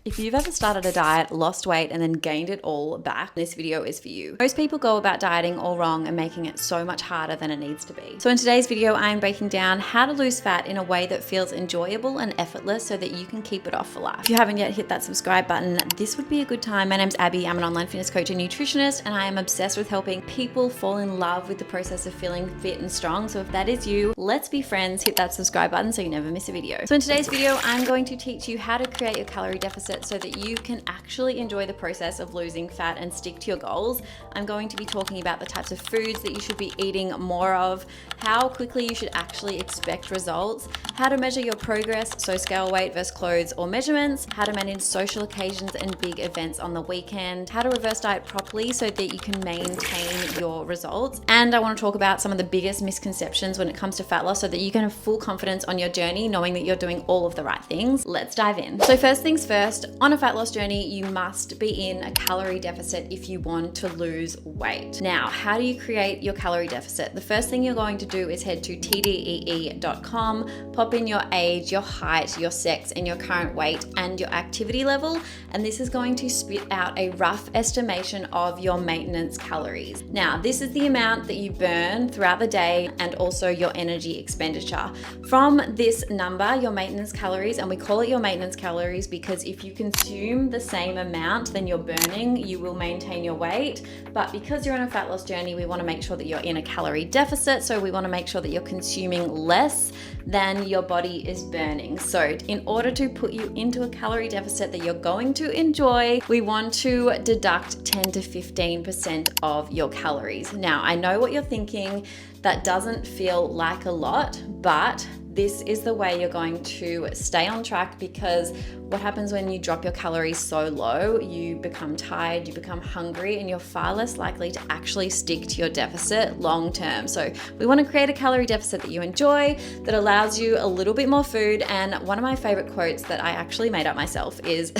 If you've ever started a diet, lost weight, and then gained it all back, this video is for you. Most people go about dieting all wrong and making it so much harder than it needs to be. So in today's video, I'm breaking down how to lose fat in a way that feels enjoyable and effortless so that you can keep it off for life. If you haven't yet hit that subscribe button, this would be a good time. My name's Abby. I'm an online fitness coach and nutritionist, and I am obsessed with helping people fall in love with the process of feeling fit and strong. So if that is you, let's be friends. Hit that subscribe button so you never miss a video. So in today's video, I'm going to teach you how to create your calorie deficit so that you can actually enjoy the process of losing fat and stick to your goals. I'm going to be talking about the types of foods that you should be eating more of, how quickly you should actually expect results, how to measure your progress, so scale weight versus clothes or measurements, how to manage social occasions and big events on the weekend, how to reverse diet properly so that you can maintain your results. And I want to talk about some of the biggest misconceptions when it comes to fat loss so that you can have full confidence on your journey, knowing that you're doing all of the right things. Let's dive in. So first things first, on a fat loss journey, you must be in a calorie deficit if you want to lose weight. Now, how do you create your calorie deficit? The first thing you're going to do is head to tdee.com, pop in your age, your height, your sex, and your current weight and your activity level. And this is going to spit out a rough estimation of your maintenance calories. Now, this is the amount that you burn throughout the day and also your energy expenditure. From this number, your maintenance calories, and we call it your maintenance calories because if you consume the same amount than you're burning, you will maintain your weight. But because you're on a fat loss journey, we want to make sure that you're in a calorie deficit. So we want to make sure that you're consuming less than your body is burning. So in order to put you into a calorie deficit that you're going to enjoy, we want to deduct 10 to 15% of your calories. Now, I know what you're thinking. That doesn't feel like a lot, but this is the way you're going to stay on track, because what happens when you drop your calories so low, you become tired, you become hungry, and you're far less likely to actually stick to your deficit long term. So we want to create a calorie deficit that you enjoy, that allows you a little bit more food. And one of my favorite quotes that I actually made up myself is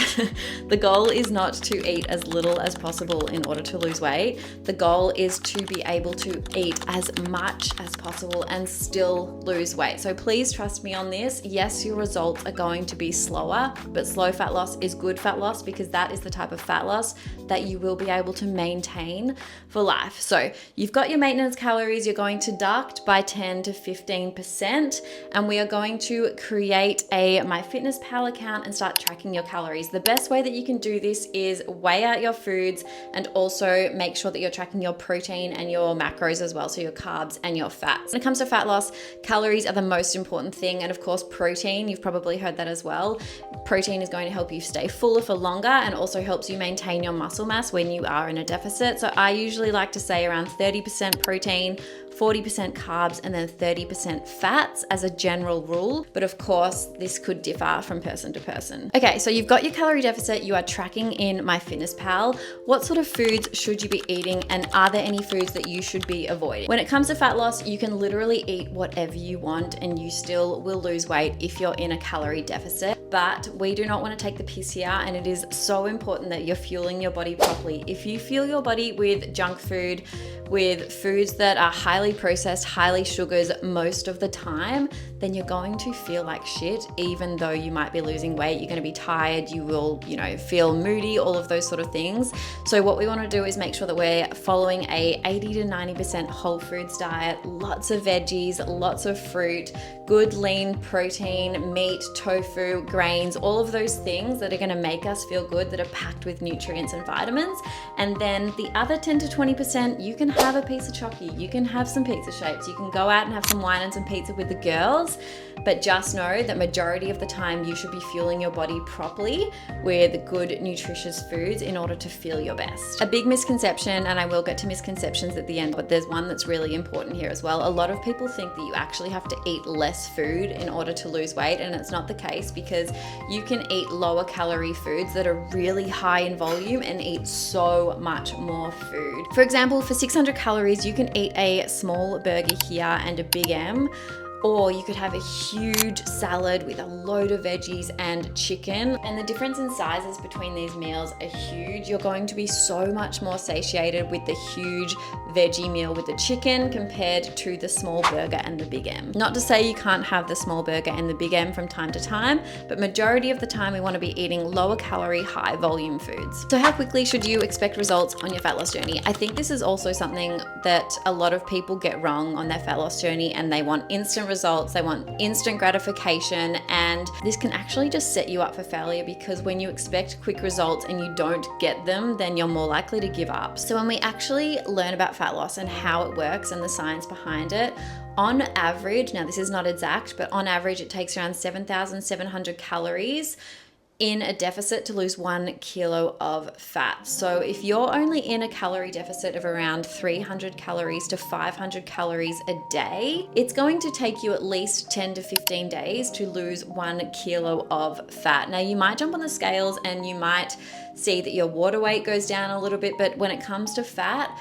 the goal is not to eat as little as possible in order to lose weight. The goal is to be able to eat as much as possible and still lose weight. So please trust me on this. Yes, your results are going to be slower, but slow fat loss is good fat loss, because that is the type of fat loss that you will be able to maintain for life. So you've got your maintenance calories, you're going to deduct by 10 to 15%, and we are going to create a MyFitnessPal account and start tracking your calories. The best way that you can do this is weigh out your foods and also make sure that you're tracking your protein and your macros as well, so your carbs and your fats. When it comes to fat loss, calories are the most important thing, and of course protein, you've probably heard that as well. Protein is going to help you stay fuller for longer and also helps you maintain your muscle mass when you are in a deficit. So I usually like to say around 30% protein, 40% carbs, and then 30% fats as a general rule. But of course, this could differ from person to person. Okay, so you've got your calorie deficit, you are tracking in MyFitnessPal. What sort of foods should you be eating, and are there any foods that you should be avoiding? When it comes to fat loss, you can literally eat whatever you want and you still will lose weight if you're in a calorie deficit. But we do not want to take the piss here, and it is so important that you're fueling your body properly. If you fuel your body with junk food, with foods that are highly processed, highly sugars most of the time, then you're going to feel like shit. Even though you might be losing weight, you're going to be tired, you will, feel moody, all of those sort of things. So what we want to do is make sure that we're following a 80 to 90% whole foods diet, lots of veggies, lots of fruit, good lean protein, meat, tofu, grains, all of those things that are going to make us feel good, that are packed with nutrients and vitamins. And then the other 10 to 20%, you can have a piece of chocolate, you can have some pizza shapes, you can go out and have some wine and some pizza with the girls, but just know that majority of the time you should be fueling your body properly with good nutritious foods in order to feel your best. A big misconception, and I will get to misconceptions at the end, but there's one that's really important here as well. A lot of people think that you actually have to eat less food in order to lose weight, and it's not the case, because you can eat lower calorie foods that are really high in volume and eat so much more food. For example, for 600 calories, you can eat a small burger here and a Big M. Or you could have a huge salad with a load of veggies and chicken. And the difference in sizes between these meals are huge. You're going to be so much more satiated with the huge veggie meal with the chicken compared to the small burger and the Big M. Not to say you can't have the small burger and the Big M from time to time, but majority of the time we want to be eating lower calorie, high volume foods. So how quickly should you expect results on your fat loss journey? I think this is also something that a lot of people get wrong on their fat loss journey, and they want instant results, they want instant gratification, and this can actually just set you up for failure, because when you expect quick results and you don't get them, then you're more likely to give up. So when we actually learn about fat loss and how it works and the science behind it, on average, now this is not exact, but on average it takes around 7,700 calories in a deficit to lose 1 kilo of fat. So if you're only in a calorie deficit of around 300 calories to 500 calories a day, it's going to take you at least 10 to 15 days to lose 1 kilo of fat. Now you might jump on the scales and you might see that your water weight goes down a little bit, but when it comes to fat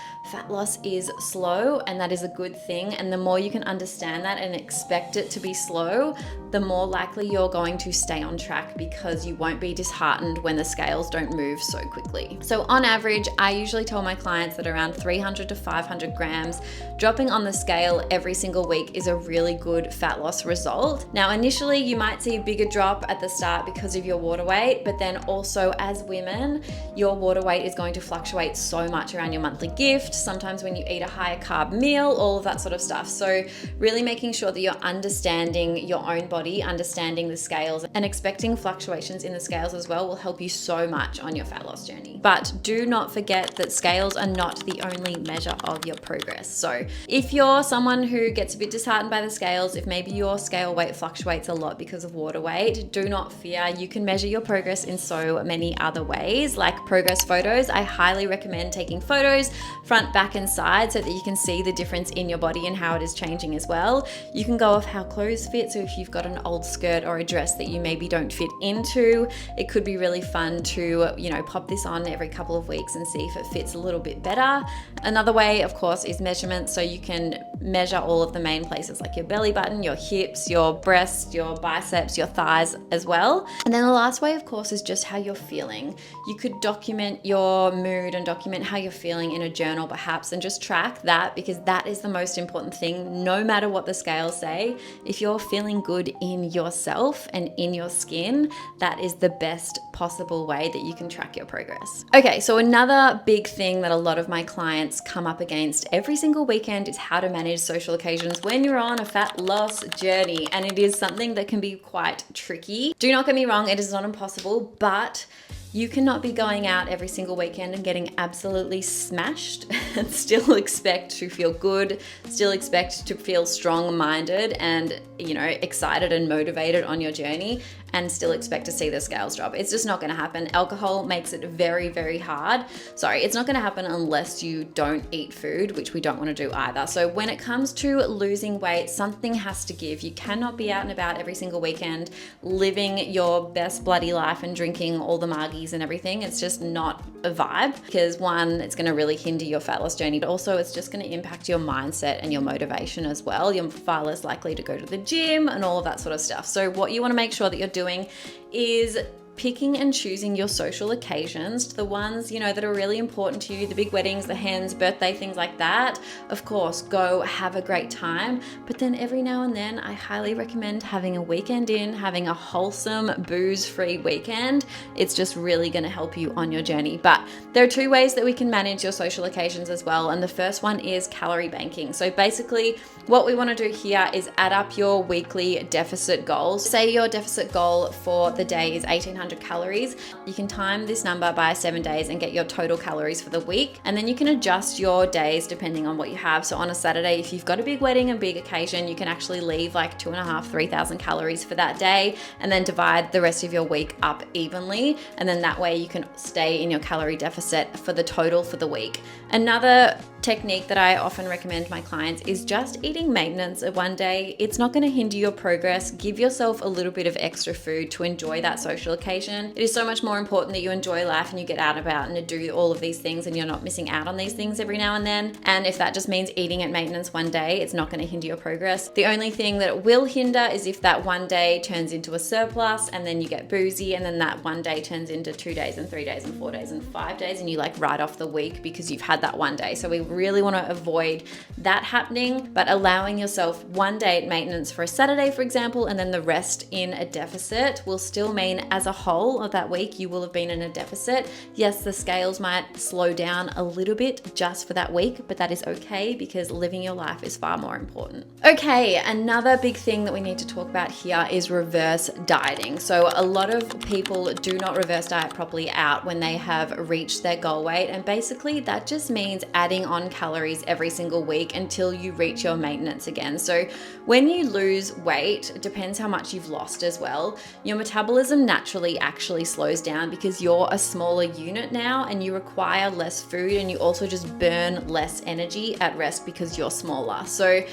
loss is slow, and that is a good thing. And the more you can understand that and expect it to be slow, the more likely you're going to stay on track, because you won't be disheartened when the scales don't move so quickly. So on average, I usually tell my clients that around 300 to 500 grams dropping on the scale every single week is a really good fat loss result. Now, initially you might see a bigger drop at the start because of your water weight, but then also as women, your water weight is going to fluctuate so much around your monthly gift, sometimes when you eat a higher carb meal, all of that sort of stuff. So really making sure that you're understanding your own body, understanding the scales, and expecting fluctuations in the scales as well will help you so much on your fat loss journey. But do not forget that scales are not the only measure of your progress. So if you're someone who gets a bit disheartened by the scales, if maybe your scale weight fluctuates a lot because of water weight, do not fear. You can measure your progress in so many other ways, like progress photos. I highly recommend taking photos front, back, and side so that you can see the difference in your body and how it is changing as well. You can go off how clothes fit. So if you've got an old skirt or a dress that you maybe don't fit into, it could be really fun to, pop this on every couple of weeks and see if it fits a little bit better. Another way, of course, is measurements. So you can measure all of the main places like your belly button, your hips, your breasts, your biceps, your thighs as well. And then the last way, of course, is just how you're feeling. You could document your mood and document how you're feeling in a journal perhaps, and just track that, because that is the most important thing. No matter what the scales say, if you're feeling good in yourself and in your skin, that is the best possible way that you can track your progress. Okay, so another big thing that a lot of my clients come up against every single weekend is how to manage social occasions when you're on a fat loss journey. And it is something that can be quite tricky. Do not get me wrong, it is not impossible, but you cannot be going out every single weekend and getting absolutely smashed and still expect to feel good, still expect to feel strong-minded and, excited and motivated on your journey, and still expect to see the scales drop. It's just not going to happen. Alcohol makes it very, very hard. Sorry, it's not going to happen unless you don't eat food, which we don't want to do either. So when it comes to losing weight, something has to give. You cannot be out and about every single weekend living your best bloody life and drinking all the margies and everything. It's just not a vibe, because one, it's going to really hinder your fat loss journey, but also it's just going to impact your mindset and your motivation as well. You're far less likely to go to the gym and all of that sort of stuff. So what you want to make sure that you're doing is picking and choosing your social occasions, the ones, that are really important to you, the big weddings, the hens, birthday, things like that. Of course, go have a great time. But then every now and then, I highly recommend having a weekend in, having a wholesome, booze-free weekend. It's just really going to help you on your journey. But there are two ways that we can manage your social occasions as well. And the first one is calorie banking. So basically, what we want to do here is add up your weekly deficit goals. Say your deficit goal for the day is 1,800 calories. You can time this number by 7 days and get your total calories for the week. And then you can adjust your days depending on what you have. So on a Saturday, if you've got a big wedding and big occasion, you can actually leave like 2,500, 3,000 calories for that day, and then divide the rest of your week up evenly. And then that way you can stay in your calorie deficit for the total for the week. Another technique that I often recommend my clients is just eating maintenance one day. It's not going to hinder your progress. Give yourself a little bit of extra food to enjoy that social occasion. It is so much more important that you enjoy life and you get out and about and do all of these things and you're not missing out on these things every now and then. And if that just means eating at maintenance one day, it's not going to hinder your progress. The only thing that it will hinder is if that one day turns into a surplus and then you get boozy, and then that one day turns into 2 days and 3 days and 4 days and 5 days and you like write off the week because you've had that one day. So we really want to avoid that happening, but allowing yourself one day at maintenance for a Saturday, for example, and then the rest in a deficit will still mean as a whole of that week, you will have been in a deficit. Yes, the scales might slow down a little bit just for that week, but that is okay because living your life is far more important. Okay, another big thing that we need to talk about here is reverse dieting. So a lot of people do not reverse diet properly out when they have reached their goal weight, and basically that just means adding on calories every single week until you reach your maintenance again. So when you lose weight, it depends how much you've lost as well. Your metabolism naturally actually slows down because you're a smaller unit now and you require less food, and you also just burn less energy at rest because you're smaller. So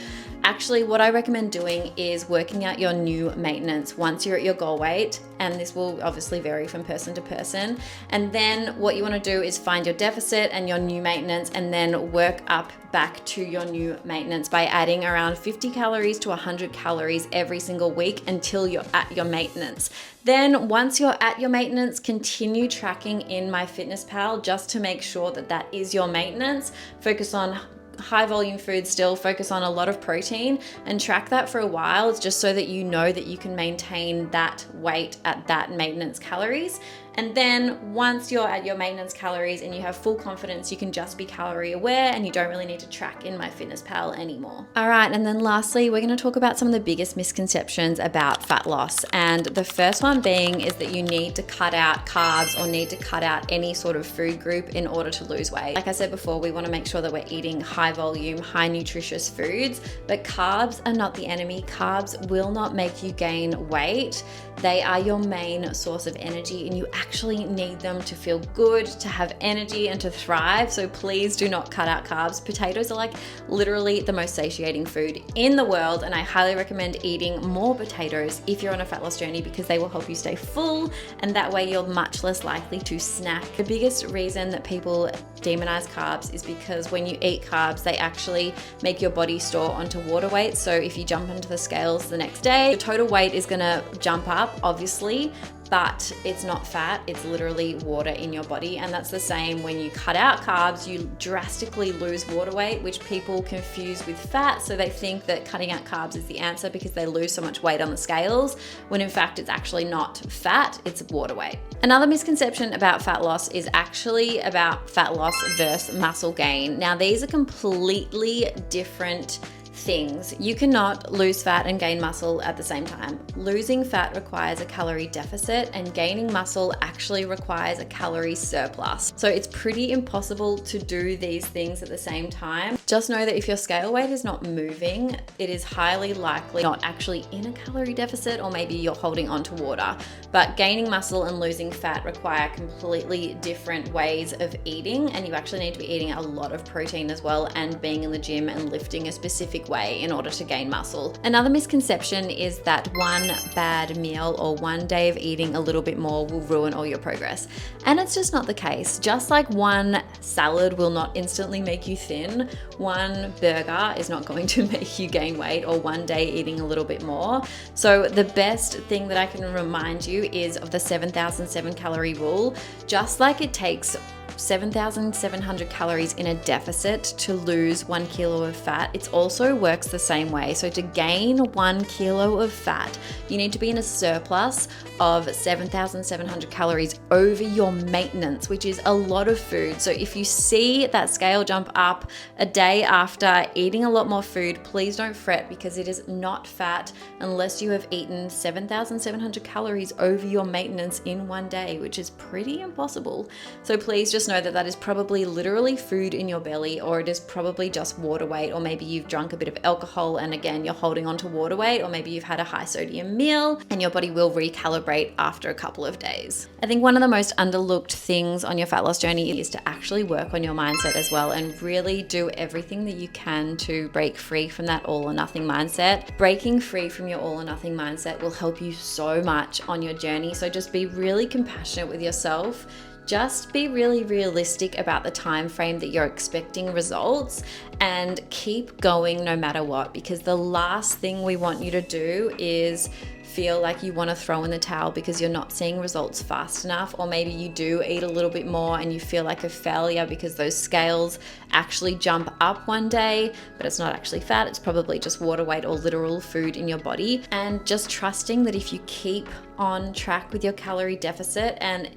actually, what I recommend doing is working out your new maintenance once you're at your goal weight, and this will obviously vary from person to person. And then what you want to do is find your deficit and your new maintenance, and then work up back to your new maintenance by adding around 50 calories to 100 calories every single week until you're at your maintenance. Then once you're at your maintenance, continue tracking in MyFitnessPal just to make sure that that is your maintenance. Focus on high volume food still, focus on a lot of protein, and track that for a while just so that you know that you can maintain that weight at that maintenance calories. And then once you're at your maintenance calories and you have full confidence, you can just be calorie aware and you don't really need to track in MyFitnessPal anymore. All right, and then lastly, we're going to talk about some of the biggest misconceptions about fat loss. And the first one being is that you need to cut out carbs or need to cut out any sort of food group in order to lose weight. Like I said before, we want to make sure that we're eating high volume, high nutritious foods, but carbs are not the enemy. Carbs will not make you gain weight. They are your main source of energy, and you actually need them to feel good, to have energy, and to thrive. So please do not cut out carbs. Potatoes are like literally the most satiating food in the world, and I highly recommend eating more potatoes if you're on a fat loss journey because they will help you stay full, and that way you're much less likely to snack. The biggest reason that people demonize carbs is because when you eat carbs, they actually make your body store onto water weight. So if you jump onto the scales the next day, your total weight is gonna jump up, obviously, but it's not fat, it's literally water in your body. And that's the same when you cut out carbs, you drastically lose water weight, which people confuse with fat. So they think that cutting out carbs is the answer because they lose so much weight on the scales, when in fact it's actually not fat, it's water weight. Another misconception about fat loss is actually about fat loss versus muscle gain. Now, these are completely different things. You cannot lose fat and gain muscle at the same time. Losing fat requires a calorie deficit, and gaining muscle actually requires a calorie surplus. So it's pretty impossible to do these things at the same time. Just know that if your scale weight is not moving, it is highly likely not actually in a calorie deficit, or maybe you're holding on to water. But gaining muscle and losing fat require completely different ways of eating, and you actually need to be eating a lot of protein as well, and being in the gym and lifting a specific way in order to gain muscle. Another misconception is that one bad meal or one day of eating a little bit more will ruin all your progress. And it's just not the case. Just like one salad will not instantly make you thin, one burger is not going to make you gain weight, or one day eating a little bit more. So the best thing that I can remind you is of the 7,007 calorie rule. Just like it takes 7,700 calories in a deficit to lose 1 kilo of fat, it also works the same way. So to gain 1 kilo of fat, you need to be in a surplus of 7,700 calories over your maintenance, which is a lot of food. So if you see that scale jump up a day after eating a lot more food, please don't fret, because it is not fat unless you have eaten 7,700 calories over your maintenance in one day, which is pretty impossible. So please just just know that that is probably literally food in your belly, or it is probably just water weight, or maybe you've drunk a bit of alcohol and again, you're holding on to water weight, or maybe you've had a high sodium meal and your body will recalibrate after a couple of days. I think one of the most underlooked things on your fat loss journey is to actually work on your mindset as well and really do everything that you can to break free from that all or nothing mindset. Breaking free from your all or nothing mindset will help you so much on your journey. So just be really compassionate with yourself. Just be really realistic about the time frame that you're expecting results, and keep going no matter what, because the last thing we want you to do is feel like you want to throw in the towel because you're not seeing results fast enough, or maybe you do eat a little bit more and you feel like a failure because those scales actually jump up one day, but it's not actually fat, it's probably just water weight or literal food in your body. And just trusting that if you keep on track with your calorie deficit and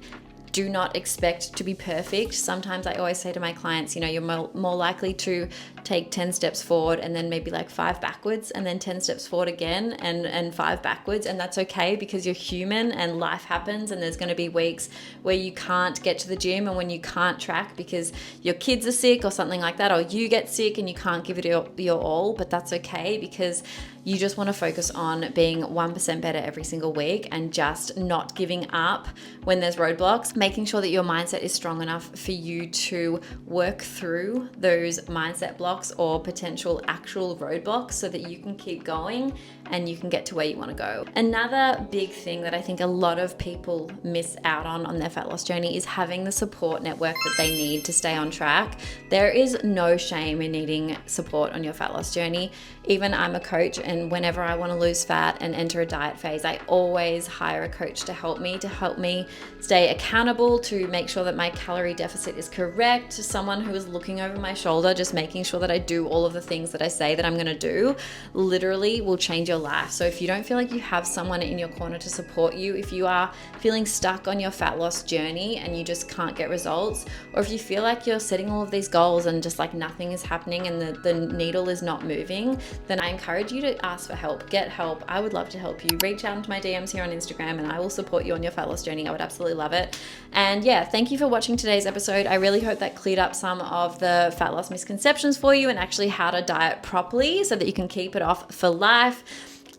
do not expect to be perfect. Sometimes I always say to my clients, you're more likely to take 10 steps forward and then maybe like 5 backwards, and then 10 steps forward again and 5 backwards. And that's okay, because you're human and life happens, and there's going to be weeks where you can't get to the gym and when you can't track because your kids are sick or something like that, or you get sick and you can't give it your all. But that's okay, because you just want to focus on being 1% better every single week and just not giving up when there's roadblocks, making sure that your mindset is strong enough for you to work through those mindset blocks or potential actual roadblocks so that you can keep going and you can get to where you want to go. Another big thing that I think a lot of people miss out on their fat loss journey is having the support network that they need to stay on track. There is no shame in needing support on your fat loss journey. Even I'm a coach, and whenever I want to lose fat and enter a diet phase, I always hire a coach to help me stay accountable, to make sure that my calorie deficit is correct, to someone who is looking over my shoulder, just making sure that I do all of the things that I say that I'm going to do, literally will change your life. So if you don't feel like you have someone in your corner to support you, if you are feeling stuck on your fat loss journey and you just can't get results, or if you feel like you're setting all of these goals and just like nothing is happening and the needle is not moving, then I encourage you to ask for help, get help. I would love to help you. Reach out into my DMs here on Instagram and I will support you on your fat loss journey. I would absolutely love it. And yeah, thank you for watching today's episode. I really hope that cleared up some of the fat loss misconceptions for you and actually how to diet properly so that you can keep it off for life.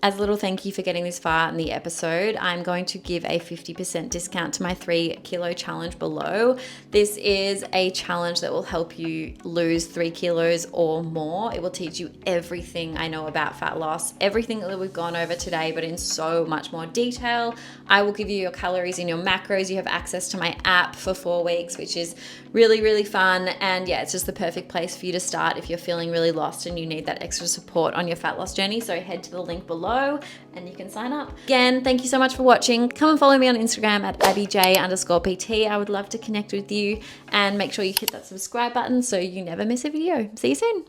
As a little thank you for getting this far in the episode, I'm going to give a 50% discount to my 3 kilo challenge below. This is a challenge that will help you lose 3 kilos or more. It will teach you everything I know about fat loss, everything that we've gone over today, but in so much more detail. I will give you your calories and your macros. You have access to my app for 4 weeks, which is really, really fun. And yeah, it's just the perfect place for you to start if you're feeling really lost and you need that extra support on your fat loss journey. So head to the link below and you can sign up. Again, thank you so much for watching. Come and follow me on Instagram at abbyj_pt. I would love to connect with you, and make sure you hit that subscribe button so you never miss a video. See you soon.